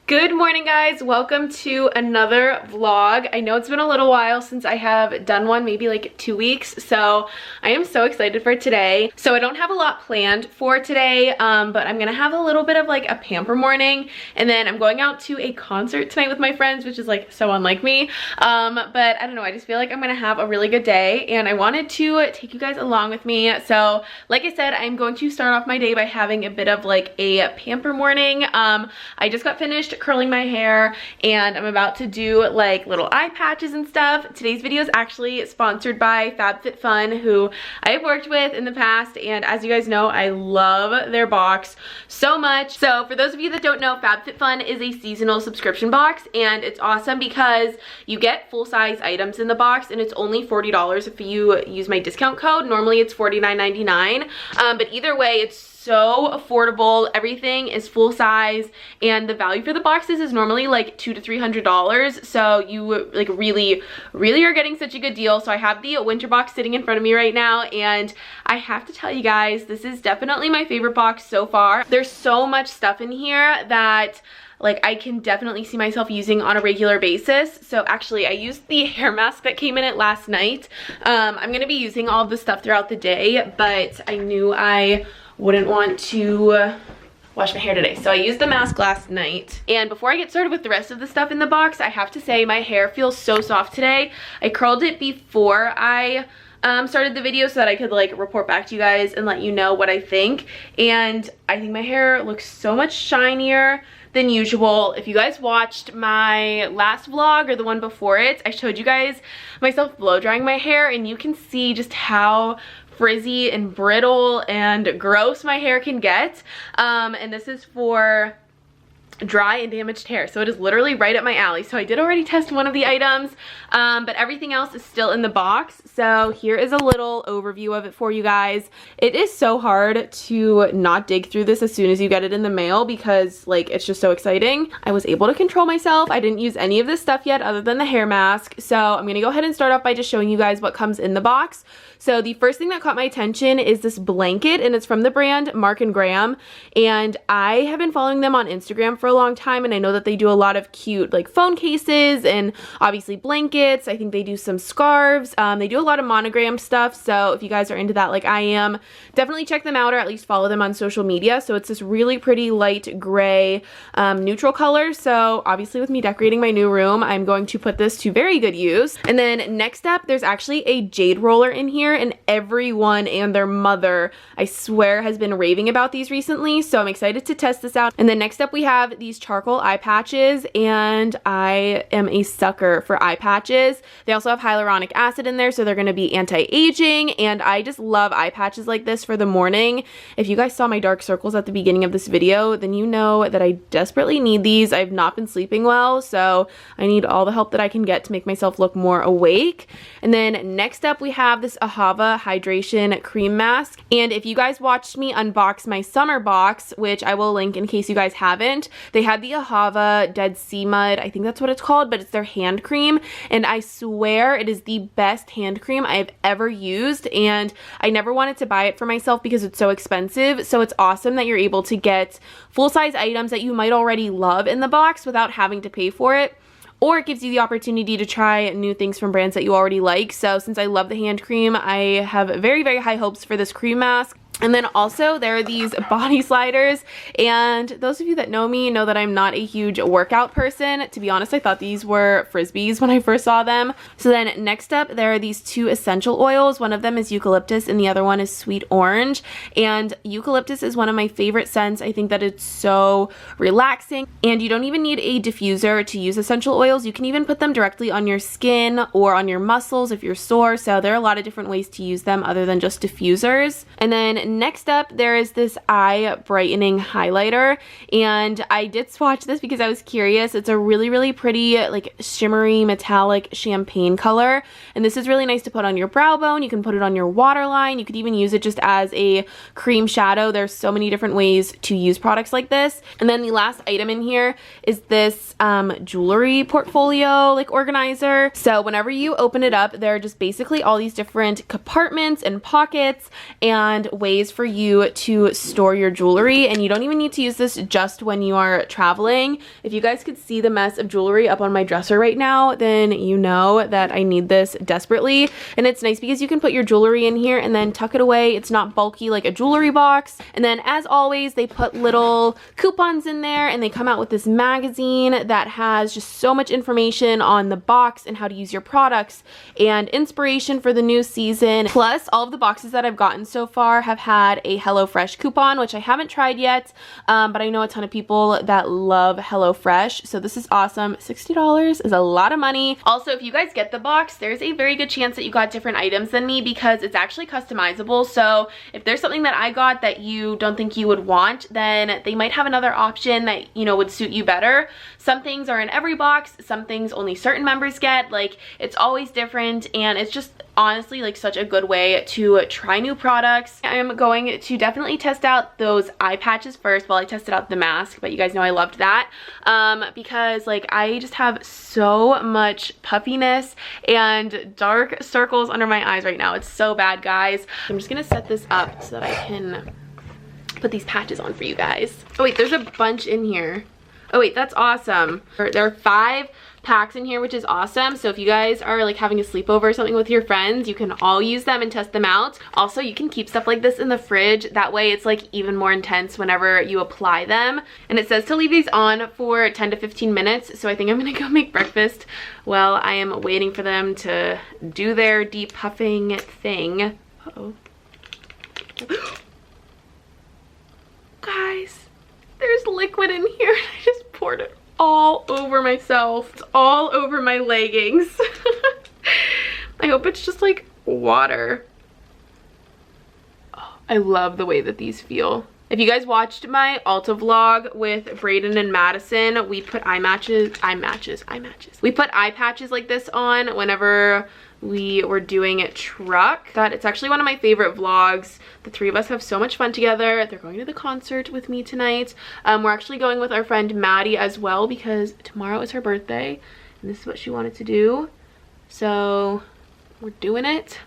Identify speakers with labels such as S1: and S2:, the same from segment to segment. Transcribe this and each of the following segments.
S1: Good morning, guys. Welcome to another vlog. I know it's been a little while since I have done one, maybe like 2 weeks, so I am so excited for today. So I don't have a lot planned for today, but I'm gonna have a little bit of like a pamper morning, and then I'm going out to a concert tonight with my friends, which is like so unlike me. But I don't know, I just feel like I'm gonna have a really good day, and I wanted to take you guys along with me. So like I said, I'm going to start off my day by having a bit of like a pamper morning. I just got finished curling my hair and I'm about to do like little eye patches and stuff. Today's video is actually sponsored by FabFitFun, who I've worked with in the past, and as you guys know, I love their box so much. So for those of you that don't know, FabFitFun is a seasonal subscription box, and it's awesome because you get full-size items in the box, and it's only $40 if you use my discount code. Normally it's $49.99, but either way, it's so affordable. Everything is full size, and the value for the boxes is normally like $200 to $300, so you like really are getting such a good deal. So I have the winter box sitting in front of me right now, and I have to tell you guys, this is definitely my favorite box so far. There's so much stuff in here that like I can definitely see myself using on a regular basis. So actually I used the hair mask that came in it last night. I'm gonna be using all of this stuff throughout the day, but I knew I wouldn't want to wash my hair today, so I used the mask last night. And before I get started with the rest of the stuff in the box, I have to say my hair feels so soft today. I curled it before I started the video so that I could like report back to you guys and let you know what I think, and I think my hair looks so much shinier than usual. If you guys watched my last vlog or the one before it, I showed you guys myself blow drying my hair, and you can see just how frizzy and brittle and gross my hair can get. And this is for dry and damaged hair, so it is literally right up my alley. So I did already test one of the items, but everything else is still in the box. So here is a little overview of it for you guys. It is so hard to not dig through this as soon as you get it in the mail because like it's just so exciting. I was able to control myself. I didn't use any of this stuff yet other than the hair mask, so I'm gonna go ahead and start off by just showing you guys what comes in the box. So the first thing that caught my attention is this blanket, and it's from the brand Mark & Graham, and I have been following them on Instagram for a long time, and I know that they do a lot of cute like phone cases and obviously blankets. I think they do some scarves. They do a lot of monogram stuff, so if you guys are into that like I am, definitely check them out or at least follow them on social media. So it's this really pretty light gray neutral color, so obviously with me decorating my new room, I'm going to put this to very good use. And then next up, there's actually a jade roller in here, and everyone and their mother, I swear, has been raving about these recently, so I'm excited to test this out. And then next up we have these charcoal eye patches, and I am a sucker for eye patches. They also have hyaluronic acid in there, so they're going to be anti-aging, and I just love eye patches like this for the morning. If you guys saw my dark circles at the beginning of this video, then you know that I desperately need these. I've not been sleeping well, so I need all the help that I can get to make myself look more awake. And then next up we have this Ahava hydration cream mask, and if you guys watched me unbox my summer box, which I will link in case you guys haven't, they had the Ahava Dead Sea Mud, I think that's what it's called, but it's their hand cream, and I swear it is the best hand cream I've ever used, and I never wanted to buy it for myself because it's so expensive. So it's awesome that you're able to get full-size items that you might already love in the box without having to pay for it. Or it gives you the opportunity to try new things from brands that you already like. So since I love the hand cream, I have very high hopes for this cream mask. And then also there are these body sliders, and those of you that know me know that I'm not a huge workout person. To be honest, I thought these were Frisbees when I first saw them. So then next up there are these two essential oils. One of them is eucalyptus and the other one is sweet orange, and eucalyptus is one of my favorite scents. I think that it's so relaxing, and you don't even need a diffuser to use essential oils. You can even put them directly on your skin or on your muscles if you're sore, so there are a lot of different ways to use them other than just diffusers. And then next up there is this eye brightening highlighter, and I did swatch this because I was curious. It's a really pretty like shimmery metallic champagne color, and this is really nice to put on your brow bone. You can put it on your waterline. You could even use it just as a cream shadow. There's so many different ways to use products like this. And then the last item in here is this jewelry portfolio like organizer. So whenever you open it up, there are just basically all these different compartments and pockets and ways ways for you to store your jewelry, and you don't even need to use this just when you are traveling. If you guys could see the mess of jewelry up on my dresser right now, then you know that I need this desperately. And it's nice because you can put your jewelry in here and then tuck it away. It's not bulky like a jewelry box. And then as always, they put little coupons in there, and they come out with this magazine that has just so much information on the box and how to use your products and inspiration for the new season. Plus, all of the boxes that I've gotten so far have had a HelloFresh coupon, which I haven't tried yet, but I know a ton of people that love HelloFresh, so this is awesome. $60 is a lot of money. Also, if you guys get the box, there's a very good chance that you got different items than me because it's actually customizable. So if there's something that I got that you don't think you would want, then they might have another option that, you know, would suit you better. Some things are in every box, some things only certain members get. Like, it's always different, and it's just honestly like such a good way to try new products. I am going to definitely test out those eye patches first while I tested out the mask, but you guys know I loved that because like I just have so much puffiness and dark circles under my eyes right now. It's so bad, guys. I'm just gonna set this up so that I can put these patches on for you guys. Oh wait, there's a bunch in here. Oh wait, that's awesome. There are 5 packs in here, which is awesome. So if you guys are like having a sleepover or something with your friends, you can all use them and test them out. Also, you can keep stuff like this in the fridge. That way it's like even more intense whenever you apply them. And it says to leave these on for 10 to 15 minutes. So I think I'm gonna go make breakfast while I am waiting for them to do their depuffing thing. Uh-oh. Guys, there's liquid in here. I just poured it all over myself. It's all over my leggings. I hope it's just like water. Oh, I love the way that these feel. If you guys watched my Ulta vlog with Brayden and Madison, we put eye patches like this on whenever we were doing truck. It's actually one of my favorite vlogs. The 3 of us have so much fun together. They're going to the concert with me tonight. We're actually going with our friend Maddie as well because tomorrow is her birthday and this is what she wanted to do. So we're doing it.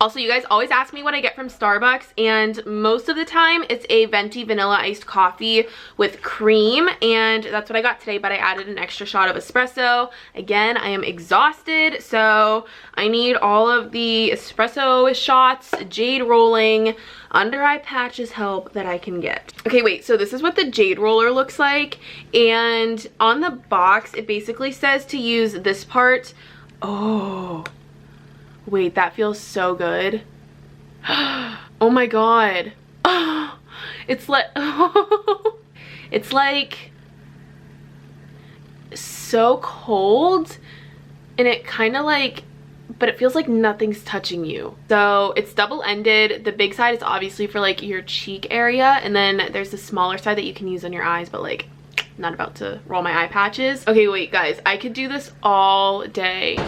S1: Also, you guys always ask me what I get from Starbucks, and most of the time it's a venti vanilla iced coffee with cream, and that's what I got today, but I added an extra shot of espresso. Again, I am exhausted, so I need all of the espresso shots, jade rolling, under eye patches help that I can get. Okay, wait, so this is what the jade roller looks like, and on the box it basically says to use this part. Oh, wait, that feels so good. Oh my god. Oh, it's like it's like so cold, and it kind of like, but it feels like nothing's touching you. So it's double-ended. The big side is obviously for like your cheek area, and then there's the smaller side that you can use on your eyes, but like I'm not about to roll my eye patches. Okay, wait guys, I could do this all day.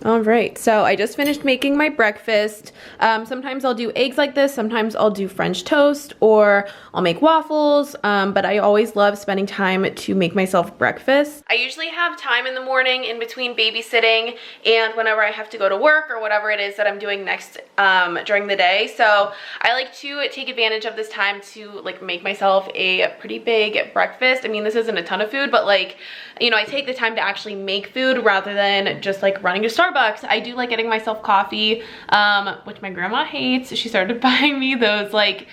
S1: All right, so I just finished making my breakfast. Sometimes I'll do eggs like this, sometimes I'll do French toast, or I'll make waffles, but I always love spending time to make myself breakfast. I usually have time in the morning in between babysitting and whenever I have to go to work or whatever it is that I'm doing next during the day. So I like to take advantage of this time to like make myself a pretty big breakfast. I mean, this isn't a ton of food, but like, you know, I take the time to actually make food rather than just like running to Starbucks. I do like getting myself coffee, which my grandma hates. She started buying me those like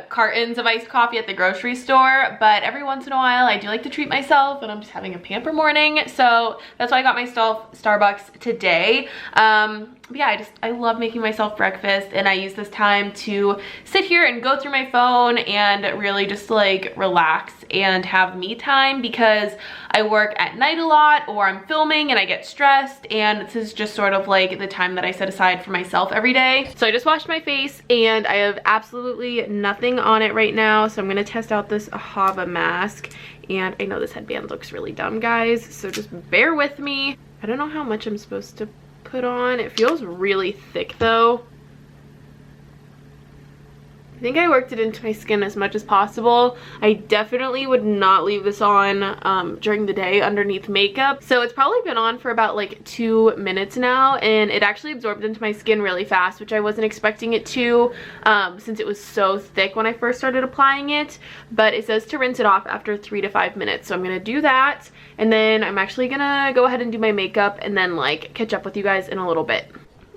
S1: cartons of iced coffee at the grocery store, but every once in a while I do like to treat myself, and I'm just having a pamper morning, so that's why I got myself Starbucks today. But yeah, I love making myself breakfast, and I use this time to sit here and go through my phone and really just like relax and have me time, because I work at night a lot or I'm filming and I get stressed, and this is just sort of like the time that I set aside for myself every day. So I just washed my face and I have absolutely nothing on it right now, so I'm gonna test out this Hava mask. And I know this headband looks really dumb, guys, so just bear with me. I don't know how much I'm supposed to put on. It feels really thick though. I think I worked it into my skin as much as possible. I definitely would not leave this on during the day underneath makeup. So it's probably been on for about like 2 minutes now, and it actually absorbed into my skin really fast, which I wasn't expecting it to since it was so thick when I first started applying it. But it says to rinse it off after 3 to 5 minutes. So I'm gonna do that, and then I'm actually gonna go ahead and do my makeup and then like catch up with you guys in a little bit.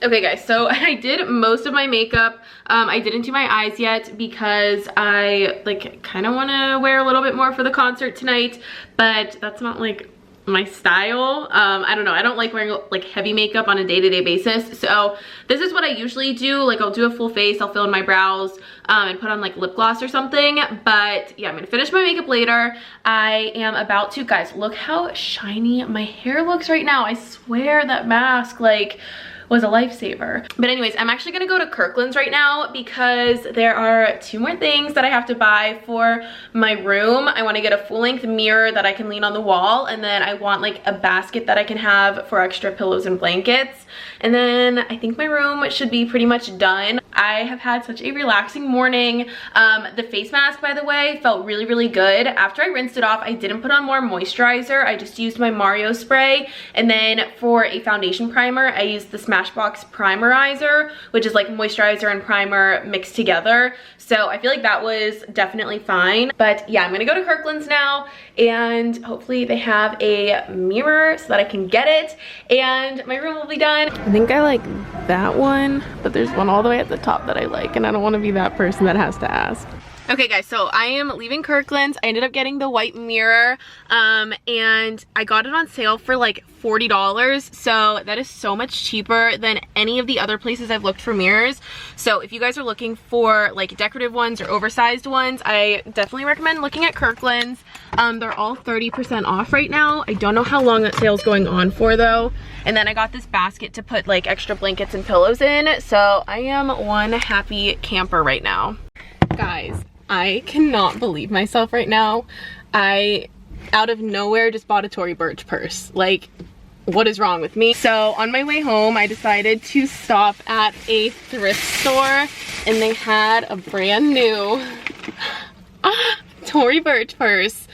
S1: Okay guys, so I did most of my makeup. I didn't do my eyes yet because I like kind of want to wear a little bit more for the concert tonight, but that's not like my style. I don't know, I don't like wearing like heavy makeup on a day-to-day basis. So this is what I usually do. Like I'll do a full face, I'll fill in my brows and put on like lip gloss or something. But yeah, I'm gonna finish my makeup later. I am about to, guys, look how shiny my hair looks right now. I swear that mask like was a lifesaver. But anyways, I'm actually gonna go to Kirkland's right now because there are 2 more things that I have to buy for my room. I wanna get a full-length mirror that I can lean on the wall, and then I want like a basket that I can have for extra pillows and blankets. And then I think my room should be pretty much done. I have had such a relaxing morning. The face mask, by the way, felt really, really good. After I rinsed it off, I didn't put on more moisturizer. I just used my Mario spray. And then for a foundation primer, I used the Smashbox Primerizer, which is like moisturizer and primer mixed together. So I feel like that was definitely fine. But yeah, I'm gonna go to Kirkland's now, and hopefully they have a mirror so that I can get it and my room will be done. I think I like that one, but there's one all the way at the top that I like, and I don't want to be that person that has to ask. Okay guys, so I am leaving Kirkland's. I ended up getting the white mirror and I got it on sale for like $40. So that is so much cheaper than any of the other places I've looked for mirrors. So if you guys are looking for like decorative ones or oversized ones, I definitely recommend looking at Kirkland's. They're all 30% off right now. I don't know how long that sale's going on for though. And then I got this basket to put like extra blankets and pillows in. So I am one happy camper right now. Guys, I cannot believe myself right now. I, out of nowhere, just bought a Tory Burch purse. Like, what is wrong with me? So on my way home, I decided to stop at a thrift store, and they had a brand new Tory Burch purse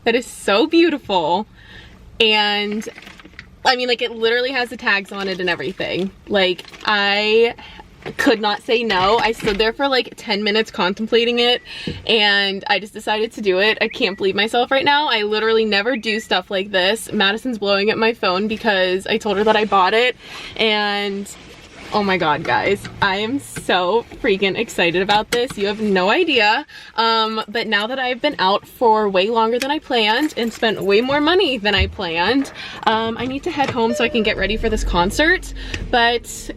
S1: that is so beautiful. And I mean, like, it literally has the tags on it and everything. Like, I could not say no. I stood there for like 10 minutes contemplating it, and I just decided to do it. I can't believe myself right now. I literally never do stuff like this. Madison's blowing at my phone because I told her that I bought it, and oh my god, guys, I am so freaking excited about this. You have no idea. But now that I've been out for way longer than I planned and spent way more money than I planned, I need to head home so I can get ready for this concert. But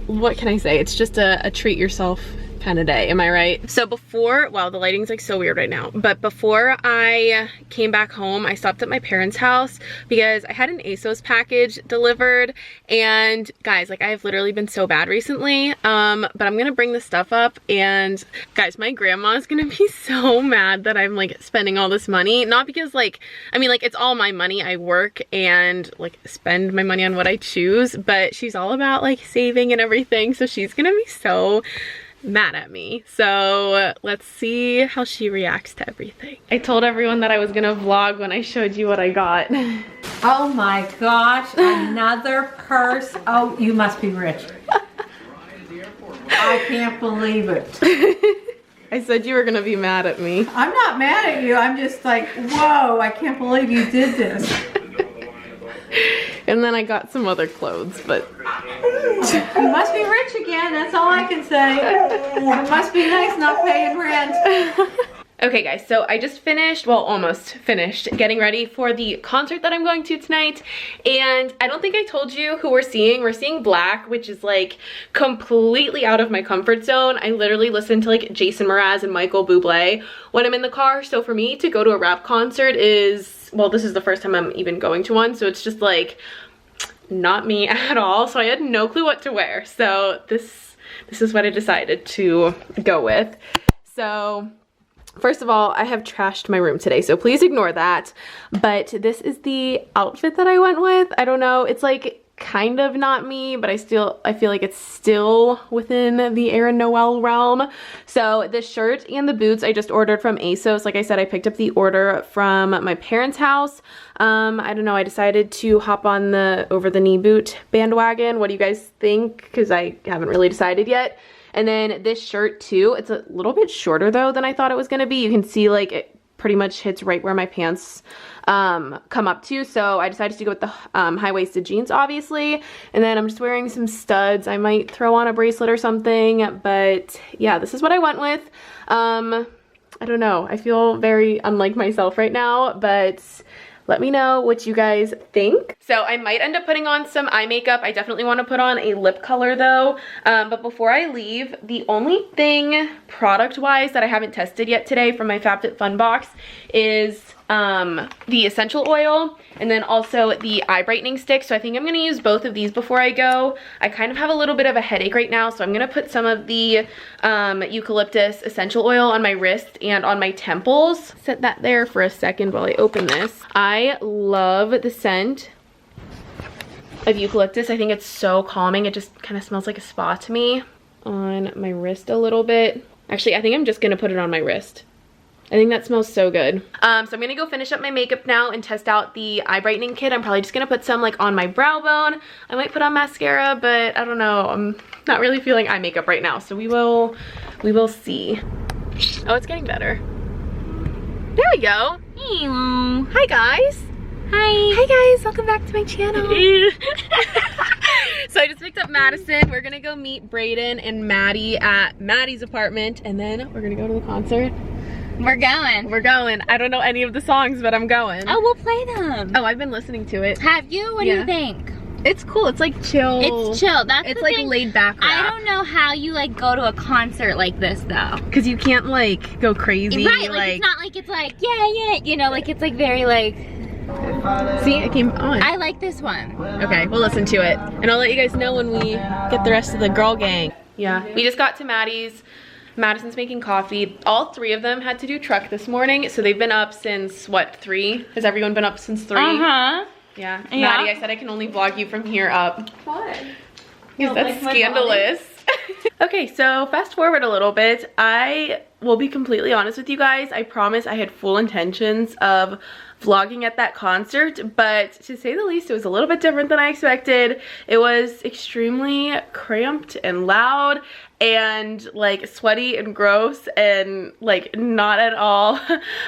S1: what can I say? It's just a treat yourself kind of day, am I right? So before, wow, the lighting's like so weird right now, but before I came back home, I stopped at my parents' house because I had an ASOS package delivered. And guys, like, I've literally been so bad recently, but I'm gonna bring this stuff up, and guys, my grandma's gonna be so mad that I'm like spending all this money. Not because like, I mean, like, it's all my money. I work and like spend my money on what I choose, but she's all about like saving and everything, so she's gonna be so mad at me. So let's see how she reacts to everything. I told everyone that I was gonna vlog when I showed you what I got.
S2: Oh my gosh, another purse. Oh, you must be rich. I can't believe it.
S1: I said you were gonna be mad at me.
S2: I'm not mad at you. I'm just like, whoa, I can't believe you did this.
S1: And then I got some other clothes, but
S2: you must be rich again, that's all I can say. It must be nice not paying rent.
S1: Okay guys, so I just finished, well, almost finished getting ready for the concert that I'm going to tonight. And I don't think I told you who we're seeing. We're seeing Black, which is like completely out of my comfort zone. I literally listen to like Jason Mraz and Michael Bublé when I'm in the car. So for me to go to a rap concert is, well, this is the first time I'm even going to one. So it's just like not me at all. So I had no clue what to wear. So this is what I decided to go with. So first of all, I have trashed my room today, so please ignore that. But this is the outfit that I went with. I don't know, it's like kind of not me, but I feel like it's still within the Erin Noelle realm. So the shirt and the boots I just ordered from ASOS. Like I said, I picked up the order from my parents' house. I don't know, I decided to hop on the over the knee boot bandwagon. What do you guys think? Because I haven't really decided yet. And then this shirt too, it's a little bit shorter though than I thought it was gonna be. You can see like it pretty much hits right where my pants come up to, so I decided to go with the high-waisted jeans, obviously, and then I'm just wearing some studs. I might throw on a bracelet or something, but yeah, this is what I went with. I don't know, I feel very unlike myself right now, but let me know what you guys think. So I might end up putting on some eye makeup. I definitely want to put on a lip color though. But before I leave, the only thing product-wise that I haven't tested yet today from my FabFitFun box is the essential oil and then also the eye brightening stick. So I think I'm gonna use both of these before I go. I kind of have a little bit of a headache right now, so I'm gonna put some of the eucalyptus essential oil on my wrist and on my temples. Set that there for a second while I open this. I love the scent of eucalyptus. I think it's so calming. It just kind of smells like a spa to me. On my wrist a little bit. Actually, I think I'm just gonna put it on my wrist. I think that smells so good. So I'm gonna go finish up my makeup now and test out the eye brightening kit. I'm probably just gonna put some like on my brow bone. I might put on mascara, but I don't know. I'm not really feeling eye makeup right now, so we will see. Oh, it's getting better. There we go.
S3: Hello.
S1: Hi guys.
S3: Hi.
S1: Hi guys, welcome back to my channel. So I just picked up Madison. We're gonna go meet Brayden and Maddie at Maddie's apartment, and then we're gonna go to the concert.
S3: We're going.
S1: We're going. I don't know any of the songs, but I'm going.
S3: Oh, we'll play them.
S1: Oh, I've been listening to it.
S3: Have you? What do you think?
S1: It's cool. It's like chill.
S3: It's chill. That's
S1: it's
S3: the
S1: like
S3: thing.
S1: laid back rap.
S3: I don't know how you like go to a concert like this though.
S1: Because you can't like go crazy.
S3: Right, like it's not like it's like, yeah, you know, like it's like very like.
S1: See, it came on.
S3: I like this one.
S1: Okay, we'll listen to it. And I'll let you guys know when we get the rest of the girl gang. Yeah, we just got to Maddie's. Madison's making coffee. All three of them had to do truck this morning, so they've been up since, what, 3? Has everyone been up since 3?
S3: Uh-huh.
S1: Yeah. Maddie, I said I can only vlog you from here up.
S2: Why?
S1: Because that's scandalous. Okay, so fast forward a little bit. I will be completely honest with you guys. I promise I had full intentions of vlogging at that concert, but to say the least, it was a little bit different than I expected. It was extremely cramped and loud and like sweaty and gross and like not at all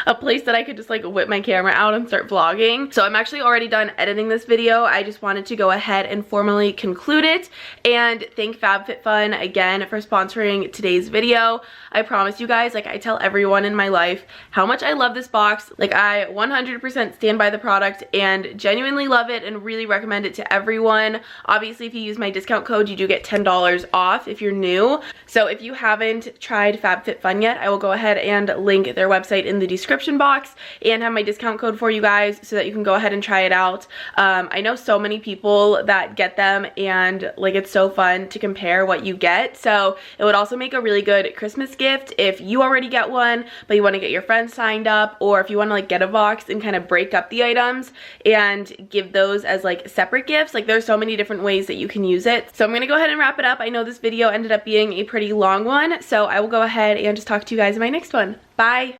S1: a place that I could just like whip my camera out and start vlogging. So I'm actually already done editing this video. I just wanted to go ahead and formally conclude it and thank FabFitFun again for sponsoring today's video. I promise you guys, like I tell everyone in my life how much I love this box. Like I 100% stand by the product and genuinely love it and really recommend it to everyone. Obviously, if you use my discount code, you do get $10 off if you're new. So if you haven't tried FabFitFun yet, I will go ahead and link their website in the description box and have my discount code for you guys so that you can go ahead and try it out. I know so many people that get them and like it's so fun to compare what you get. So it would also make a really good Christmas gift if you already get one but you want to get your friends signed up, or if you want to like get a box and kind of break up the items and give those as like separate gifts. Like there's so many different ways that you can use it. So I'm gonna go ahead and wrap it up. I know this video ended up being a pretty long one, so I will go ahead and just talk to you guys in my next one. Bye.